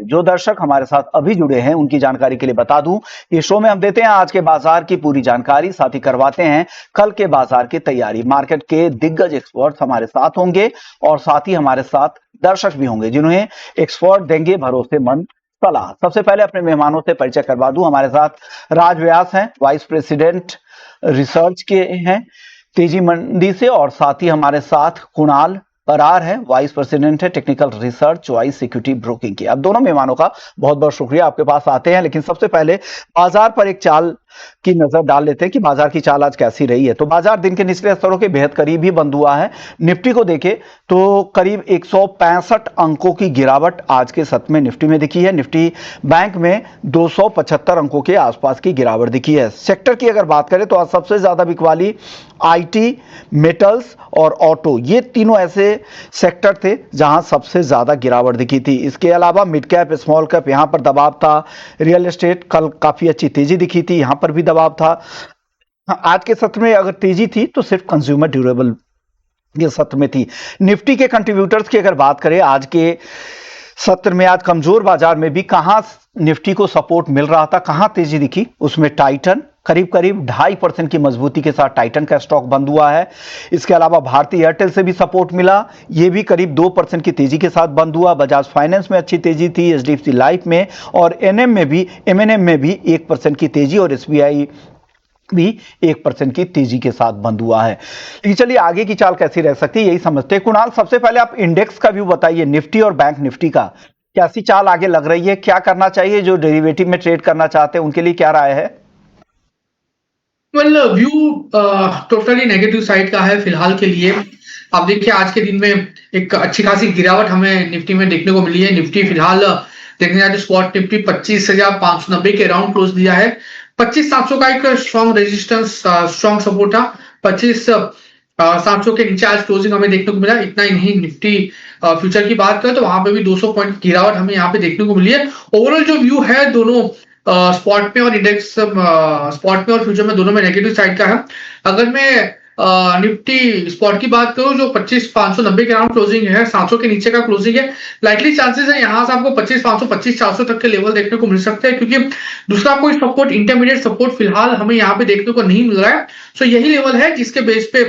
जो दर्शक हमारे साथ अभी जुड़े हैं उनकी जानकारी के लिए बता दूं, इस शो में हम देते हैं आज के बाजार की पूरी जानकारी, साथ ही करवाते हैं कल के बाजार की तैयारी। मार्केट के दिग्गज एक्सपर्ट हमारे साथ होंगे और साथ ही हमारे साथ दर्शक भी होंगे जिन्हें एक्सपर्ट देंगे भरोसेमंद सलाह। सबसे पहले अपने मेहमानों से परिचय करवा दूं। हमारे साथ राज व्यास हैं, वाइस प्रेसिडेंट रिसर्च के हैं तेजी मंडी से, और साथ ही हमारे साथ कुणाल बरार है, वाइस प्रेसिडेंट है technical research vice security broking की। अब दोनों मेहमानों का बहुत बहुत शुक्रिया, आपके पास आते हैं। लेकिन सबसे पहले बाजार पर एक चाल की नजर डाल लेते हैं कि बाजार की चाल आज कैसी रही है। तो बाजार दिन के निचले स्तरों के बेहद करीब ही बंद हुआ है। निफ्टी को देखें तो करीब 165 अंकों की गिरावट आज के सत्र में निफ्टी में दिखी है। निफ्टी बैंक में 275 अंकों के आसपास की गिरावट दिखी है। सेक्टर की अगर बात करें तो आज सबसे ज्यादा बिकवाली आईटी, मेटल्स और ऑटो, ये तीनों ऐसे सेक्टर थे जहां सबसे ज्यादा गिरावट दिखी थी। इसके अलावा मिड कैप, स्मॉल कैप, यहां पर दबाव था। रियल एस्टेट कल काफी अच्छी तेजी दिखी थी, यहां पर भी दबाव था। आज के सत्र में अगर तेजी थी तो सिर्फ कंज्यूमर ड्यूरेबल ये सत्र में थी। निफ्टी के कंट्रीब्यूटर्स की अगर बात करें आज के सत्र में, आज कमजोर बाजार में भी कहां निफ्टी को सपोर्ट मिल रहा था, कहां तेजी दिखी, उसमें टाइटन करीब 2.5% की मजबूती के साथ टाइटन का स्टॉक बंद हुआ है। इसके अलावा भारतीय एयरटेल से भी सपोर्ट मिला, यह भी करीब 2% की तेजी के साथ बंद हुआ। बजाज फाइनेंस में अच्छी तेजी थी, एचडीएफसी लाइफ में और एनएम में भी, एमएनएम में भी 1% की तेजी और एसबीआई भी 1% की तेजी के साथ बंद हुआ है। लेकिन चलिए आगे की चाल कैसी रह सकती है यही समझते हैं। कुणाल, सबसे पहले आप इंडेक्स का व्यू बताइए, निफ्टी और बैंक निफ्टी का कैसी चाल आगे लग रही है, क्या करना चाहिए, जो डेरिवेटिव में ट्रेड करना चाहते हैं उनके लिए क्या राय है? व्यू टोटली नेगेटिव साइड का है फिलहाल के लिए। आप देखिए आज के दिन में एक अच्छी खासी गिरावट हमें निफ्टी में देखने को मिली है। निफ्टी फिलहाल देखने जाए तो स्पॉट निफ्टी 25,590 के अराउंड क्लोज दिया है। 25,700 का एक स्ट्रॉन्ग रेजिस्टेंस, स्ट्रॉन्ग सपोर्ट था। 25,700 के नीचे आज क्लोजिंग हमें देखने को मिला। इतना ही नहीं, निफ्टी फ्यूचर की बात करें तो वहां पे भी 200 पॉइंट गिरावट हमें यहाँ पे देखने को मिली है। ओवरऑल जो व्यू है दोनों स्पॉट में और इंडेक्स, स्पॉट में और फ्यूचर में दोनों में नेगेटिव साइड का है। अगर मैं निफ्टी स्पॉट की बात करूं जो 25,590 के अराउंड क्लोजिंग है, 700 के नीचे का क्लोजिंग है, लाइकली चांसेस है यहां से आपको 25,500 25,400 तक के लेवल देखने को मिल सकते हैं, क्योंकि दूसरा कोई सपोर्ट, इंटरमीडिएट सपोर्ट फिलहाल हमें यहाँ पे देखने को नहीं मिल रहा है। सो यही लेवल है जिसके बेस पे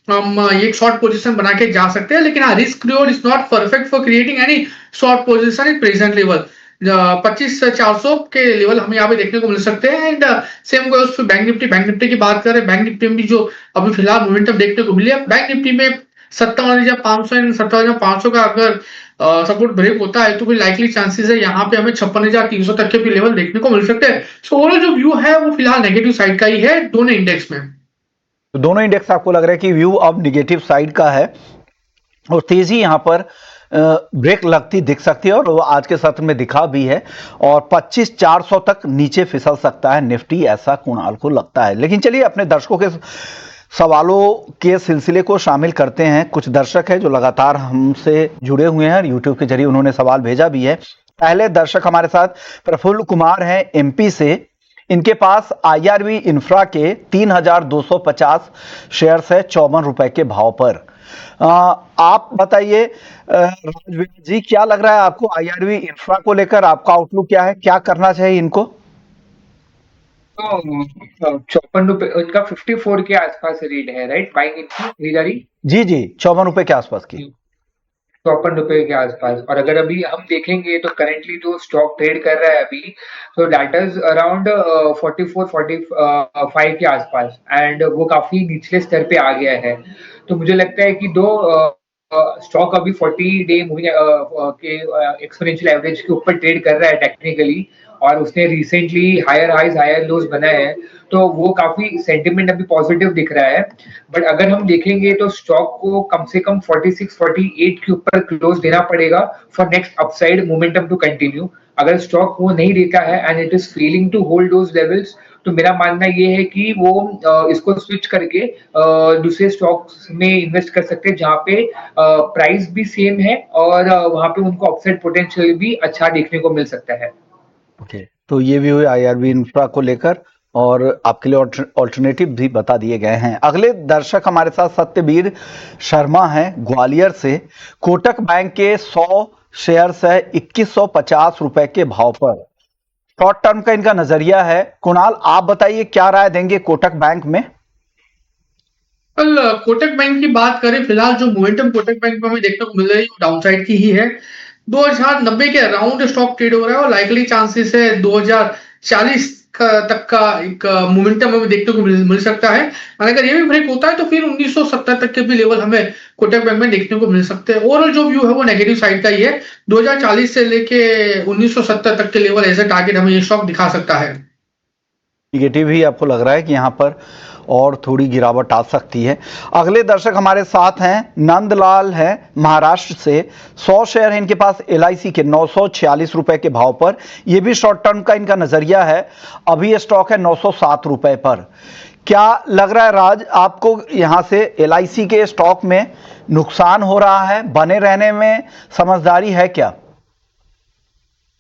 हम एक शॉर्ट पोजीशन बना के जा सकते हैं। लेकिन हाँ, risk reward is not perfect for creating any short position in present level. 25,400 के लेवल हमें यहाँ पे देखने को मिल सकते हैं। And same goes for bank Nifty. Bank Nifty की बात करें, बैंक निफ्टी में भी जो अभी फिलहाल मोमेंटम देखने को मिली है, बैंक निफ्टी में 57,500 एंड 57,500 का अगर सपोर्ट ब्रेक होता है तो फिर लाइकली चांसेस है यहाँ पे हमें 56,300 तक के भी लेवल देखने को मिल सकते हैं। सो ओवरऑल जो व्यू है वो फिलहाल नेगेटिव साइड का ही है दोनों इंडेक्स में। तो दोनों इंडेक्स आपको लग रहा है कि व्यू अब निगेटिव साइड का है और तेजी यहां पर ब्रेक लगती दिख सकती है, और वो आज के सत्र में दिखा भी है, और 25,400 तक नीचे फिसल सकता है निफ्टी, ऐसा कुणाल को लगता है। लेकिन चलिए अपने दर्शकों के सवालों के सिलसिले को शामिल करते हैं। कुछ दर्शक हैं जो लगातार हमसे जुड़े हुए हैं, यूट्यूब के जरिए उन्होंने सवाल भेजा भी है। पहले दर्शक हमारे साथ प्रफुल्ल कुमार हैं एमपी से, इनके पास आईआरबी इंफ्रा के 3,250 शेयर्स है 54 रुपए के भाव पर। आप बताइए राजवीर जी, क्या लग रहा है आपको आईआरबी इंफ्रा को लेकर, आपका आउटलुक क्या है, क्या करना चाहिए इनको? तो 54 रुपए उनका 54 के आसपास रेट है, राइट? बाइंग इनकी खरीदारी जी जी 54 रुपए के आसपास की। 54 रुपए के आसपास। और अगर अभी हम देखेंगे तो करेंटली जो स्टॉक ट्रेड कर रहा है अभी, तो दैट इज अराउंड 44-45 के आसपास, एंड वो काफी निचले स्तर पे आ गया है। तो मुझे लगता है कि दो स्टॉक अभी 40 डे मूविंग के एक्सपोनेंशियल एवरेज के ऊपर ट्रेड कर रहा है टेक्निकली, और उसने recently higher highs higher lows बनाए हैं, तो वो काफी सेंटिमेंट अभी पॉजिटिव दिख रहा है। बट अगर हम देखेंगे तो स्टॉक को कम से कम 46-48 के ऊपर क्लोज देना पड़ेगा for next upside momentum to continue. अगर स्टॉक वो नहीं देता है and it is failing to hold those levels, तो मेरा मानना ये है कि वो इसको स्विच करके दूसरे स्टॉक्स में इन्वेस्ट कर सकते हैं जहाँ पे प्राइस भी सेम है और वहाँ पे उनको अपसाइड पोटेंशियल भी अच्छा देखने को मिल सकता है। ओके, तो ये भी हुई आईआरबी इंफ्रा को लेकर, और आपके लिए ऑल्टरनेटिव भी बता दिए गए हैं। अगले दर्शक हमारे साथ सत्यवीर शर्मा हैं ग्वालियर से, कोटक बैंक के 100 शेयर्स है 2150 रुपए के भाव पर। शॉर्ट टर्म का इनका नजरिया है। कुणाल, आप बताइए क्या राय देंगे कोटक बैंक में? कल कोटक बैंक की बात करें, फिलहाल जो मोमेंटम कोटक बैंक में हमें देखने को मिल रही है वो डाउनसाइड की ही है। 2090 के अराउंड स्टॉक ट्रेड हो रहा है और लाइकली चांसेस है 2040 तक का एक मोमेंटम हमें देखने को मिल सकता है। और अगर ये भी ब्रेक होता है तो फिर 1970 तक के भी लेवल हमें कोटक बैंक में देखने को मिल सकते हैं। ओवरऑल जो व्यू है वो नेगेटिव साइड का ही है। 2040 से लेके 1970 तक के लेवल एज ए टारगेट हमें ये स्टॉक दिखा सकता है। निगेटिव ही आपको लग रहा है कि यहां पर और थोड़ी गिरावट आ सकती है। अगले दर्शक हमारे साथ हैं, नंदलाल हैं महाराष्ट्र से। 100 शेयर है इनके पास LIC के 946 रुपए के भाव पर। यह भी शॉर्ट टर्म का इनका नजरिया है। अभी ये स्टॉक है 907 रुपए पर। क्या लग रहा है राज आपको, यहां से LIC के स्टॉक में नुकसान हो रहा है? बने रहने में समझदारी है क्या?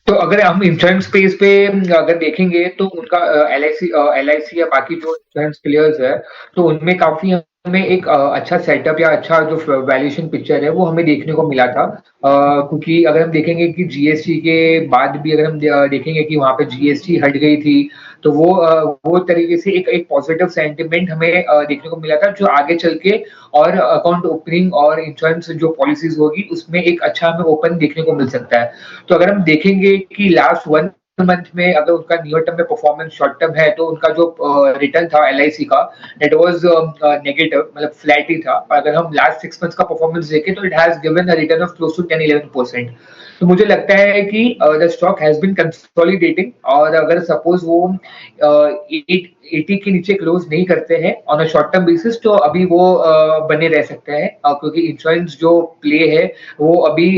तो अगर हम इंश्योरेंस स्पेस पे अगर देखेंगे तो उनका LIC या बाकी जो इंश्योरेंस प्लेयर्स है तो उनमें काफी हमें एक अच्छा सेटअप या अच्छा जो वैल्यूएशन पिक्चर है वो हमें देखने को मिला था। क्योंकि अगर हम देखेंगे कि GST के बाद भी अगर हम देखेंगे कि वहां पे GST हट गई थी तो वो तरीके से एक पॉजिटिव सेंटिमेंट हमें देखने को मिला था जो आगे चल के और अकाउंट ओपनिंग और इंश्योरेंस जो पॉलिसीज होगी उसमें एक अच्छा हमें ओपन देखने को मिल सकता है। तो अगर हम देखेंगे कि लास्ट 1 मंथ में अगर उनका नियर टर्म में परफॉर्मेंस शॉर्ट टर्म है तो उनका जो रिटर्न था LIC का इट वाज नेगेटिव, मतलब फ्लैट ही था। और अगर हम लास्ट 6 मंथ्स का परफॉर्मेंस देखें तो it has given a return of close to 10-11%। तो मुझे लगता है कि the stock has been consolidating और अगर सपोज वो 80 के नीचे क्लोज नहीं करते हैं on a short term basis तो अभी वो बने रह सकते हैं क्योंकि इंश्योरेंस जो प्ले है वो अभी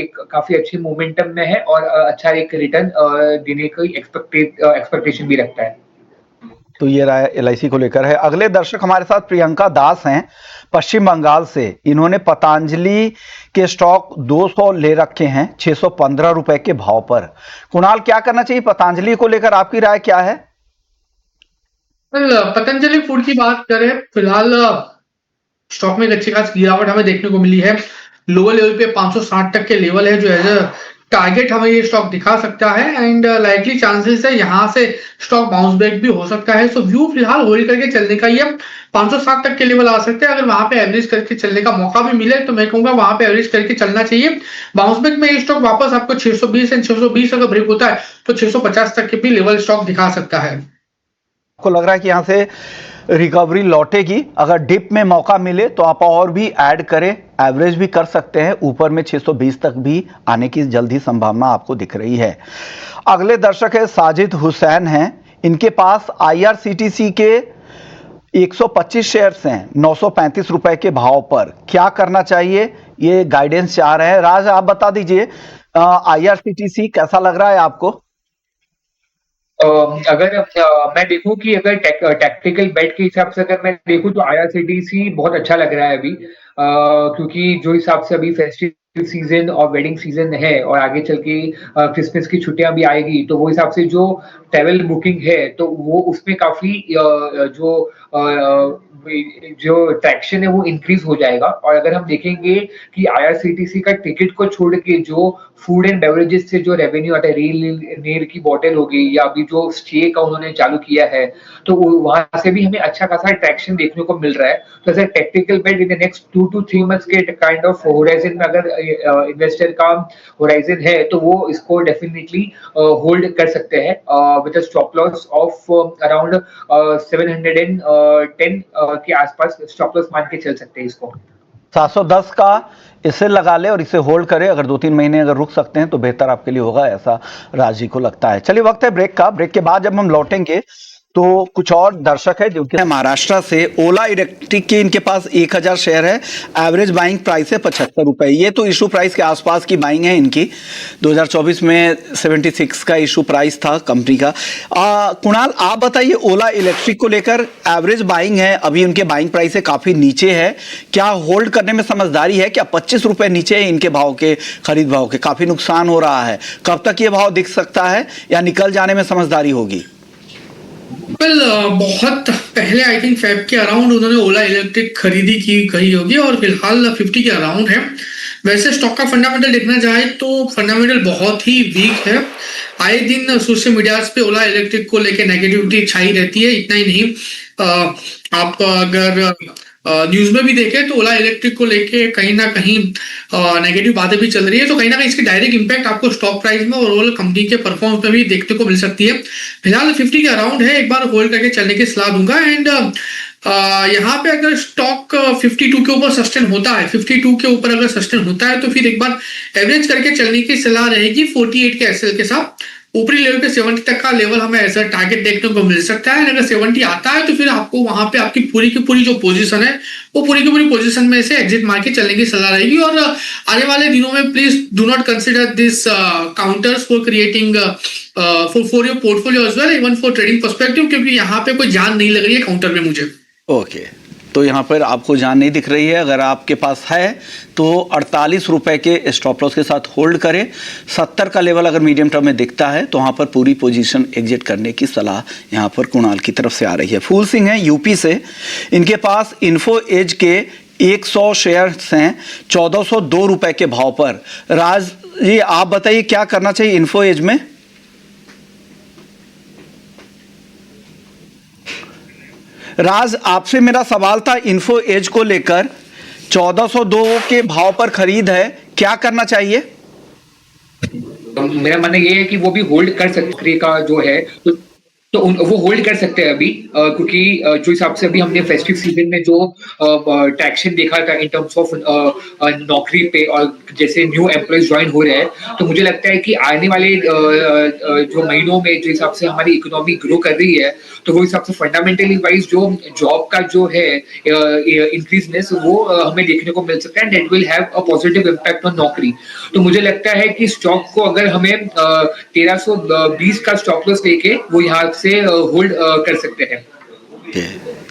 एक काफी अच्छी मोमेंटम में है और अच्छा एक रिटर्न देने की एक्सपेक्टेशन भी रखता है। तो ये राय LIC को लेकर है। अगले दर्शक हमारे साथ प्रियंका दास हैं पश्चिम बंगाल से। इन्होंने पतंजलि के स्टॉक 200 ले रखे हैं 615 रुपए के भाव पर। कुणाल, क्या करना चाहिए पतंजलि को लेकर, आपकी राय क्या है? पतंजलि फूड की बात करें, फिलहाल स्टॉक में एक अच्छी खासी गिरावट हमें देखने को मिली है। लोअर लेवल पे 560 तक के लेवल है जो एज अ टारगेट हमें ये स्टॉक दिखा सकता है एंड लाइकली चांसेस है यहाँ से स्टॉक बाउंस बैक भी हो सकता है। सो व्यू फिलहाल होल्ड करके चलने का ही है। 560 तक के लेवल आ सकते हैं। अगर वहां पे एवरेज करके चलने का मौका भी मिले तो मैं कहूंगा वहां पे एवरेज करके चलना चाहिए। बाउंस बैक में ये स्टॉक वापस आपको 620 एंड 620 अगर ब्रेक होता है तो 650 तक के भी लेवल स्टॉक दिखा सकता है। आपको लग रहा है कि यहां से रिकवरी लौटेगी? अगर डिप में मौका मिले तो आप और भी ऐड करें, एवरेज भी कर सकते हैं। ऊपर में 620 तक भी आने की जल्दी संभावना आपको दिख रही है। अगले दर्शक है साजिद हुसैन हैं। इनके पास IRCTC के 125 शेयर्स हैं 935 रुपए के भाव पर। क्या करना चाहिए, ये गाइडेंस चाह रहे हैं। राज, आप बता दीजिए IRCTC कैसा लग रहा है आपको? अगर मैं देखूं कि अगर टैक्टिकल बेट के हिसाब से अगर मैं देखूं तो IRCTC बहुत अच्छा लग रहा है अभी, क्योंकि जो हिसाब से अभी फेस्टिव सीजन और वेडिंग सीजन है और आगे चल के क्रिसमस की छुट्टियां भी आएगी तो वो हिसाब से जो ट्रेवल बुकिंग है तो वो उसमें काफी जो ट्रैक्शन है वो इंक्रीज हो जाएगा। और अगर हम देखेंगे कि IRCTC का टिकट को छोड़ के जो फूड एंड बेवरेजेस से जो रेवेन्यू आता है, रेल की बोतल हो गई या अभी जो स्टे का उन्होंने चालू किया है तो वहां से भी हमें अच्छा खासा ट्रैक्शन देखने को मिल रहा है। तो as a technical bet in the next 2 to 3 months के काइंड ऑफ होराइजन में अगर इन्वेस्टर का होराइजन है तो वो इसको डेफिनेटली होल्ड कर सकते हैं with a stop loss of around 710 के आसपास स्टॉप लॉस मान के चल सकते हैं इसको। 710 का इसे लगा ले और इसे होल्ड करें। अगर 2-3 महीने अगर रुक सकते हैं तो बेहतर आपके लिए होगा, ऐसा राजी को लगता है। चलिए, वक्त है ब्रेक का। ब्रेक के बाद जब हम लौटेंगे तो कुछ और दर्शक है जो कि महाराष्ट्र से। ओला इलेक्ट्रिक के इनके पास 1000 शेयर है। एवरेज बाइंग प्राइस है 75 रुपए। ये तो इशू प्राइस के आसपास की बाइंग है इनकी। 2024 में 76 का इशू प्राइस था कंपनी का। कुणाल, आप बताइए ओला इलेक्ट्रिक को लेकर, एवरेज बाइंग है अभी, उनके बाइंग प्राइस से काफी नीचे है। क्या होल्ड करने में समझदारी है? क्या 25 रुपए नीचे है इनके भाव के, खरीद भाव के? काफी नुकसान हो रहा है। कब तक ये भाव दिख सकता है या निकल जाने में समझदारी होगी? बहुत पहले आई थिंक फेब के अराउंड उन्होंने ओला इलेक्ट्रिक खरीदी की कही होगी और फिलहाल 50 के अराउंड है। वैसे स्टॉक का फंडामेंटल देखना चाहे तो फंडामेंटल बहुत ही वीक है। आए दिन सोशल मीडिया पे ओला इलेक्ट्रिक को लेके नेगेटिविटी छाई रहती है। इतना ही नहीं, आप अगर न्यूज में भी देखें तो ओला इलेक्ट्रिक को लेके कहीं ना कहीं नेगेटिव बातें भी चल रही है। तो कहीं ना कहीं इसकी डायरेक्ट इंपैक्ट आपको स्टॉक प्राइस में और ओवरऑल कंपनी के परफॉर्मेंस में भी देखने को मिल सकती है। फिलहाल 50 के अराउंड है, एक बार होल्ड करके चलने की सलाह दूंगा। एंड यहाँ पे अगर स्टॉक 52 के ऊपर सस्टेन होता है, 52 के ऊपर अगर सस्टेन होता है तो फिर एक बार एवरेज करके चलने की सलाह रहेगी 48 के एसएल के साथ। ऊपरी लेवल पे 70 तक का लेवल हमें ऐसा टारगेट देखने को मिल सकता है। अगर 70 आता है तो फिर आपको वहां पे आपकी पूरी की पूरी जो पोजीशन है वो पूरी की पूरी पोजीशन में से एग्जिट मार के चलने की सलाह रहेगी। और आने वाले दिनों में please do not consider this counters for creating for your portfolio as well, even for trading perspective, क्योंकि यहाँ पे कोई जान नहीं लग रही है काउंटर में मुझे। ओके, तो यहाँ पर आपको जान नहीं दिख रही है। अगर आपके पास है तो 48 रुपए के स्टॉप लॉस के साथ होल्ड करें। 70 का लेवल अगर मीडियम टर्म में दिखता है तो वहाँ पर पूरी पोजीशन एग्जिट करने की सलाह यहाँ पर कुणाल की तरफ से आ रही है। फूल सिंह है यूपी से, इनके पास इन्फो एज के 100 शेयर्स हैं 1402 रुपए के भाव पर। राज जी, आप बताइए क्या करना चाहिए इन्फो एज में? राज, आपसे मेरा सवाल था इन्फो एज को लेकर, 1402 के भाव पर खरीद है, क्या करना चाहिए? मेरा मानना ये है कि वो भी होल्ड कर सकते का जो है तो वो होल्ड कर सकते हैं अभी, क्योंकि जो हिसाब से अभी हमने फेस्टिव सीजन में जो ट्रैक्शन देखा था इन टर्म्स ऑफ नौकरी पे और जैसे न्यू एम्प्लॉयज ज्वाइन हो रहे हैं, तो मुझे लगता है कि आने वाले जो महीनों में जो हिसाब से हमारी इकोनॉमी ग्रो कर रही है तो वो हिसाब से फंडामेंटली वाइज जो जॉब का जो है इंक्रीजनेस वो हमें देखने को मिल सकता है, and it will have a positive impact on नौकरी। तो मुझे लगता है कि स्टॉक को अगर हमें 1320 का स्टॉप लॉस लेके वो यहाँ से होल्ड कर सकते हैं।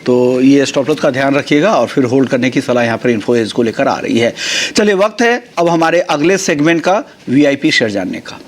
तो ये स्टॉप लॉस का ध्यान रखिएगा और फिर होल्ड करने की सलाह यहाँ पर इन्फो एज को लेकर आ रही है। चलिए, वक्त है अब हमारे अगले सेगमेंट का वीआईपी शेयर जानने का।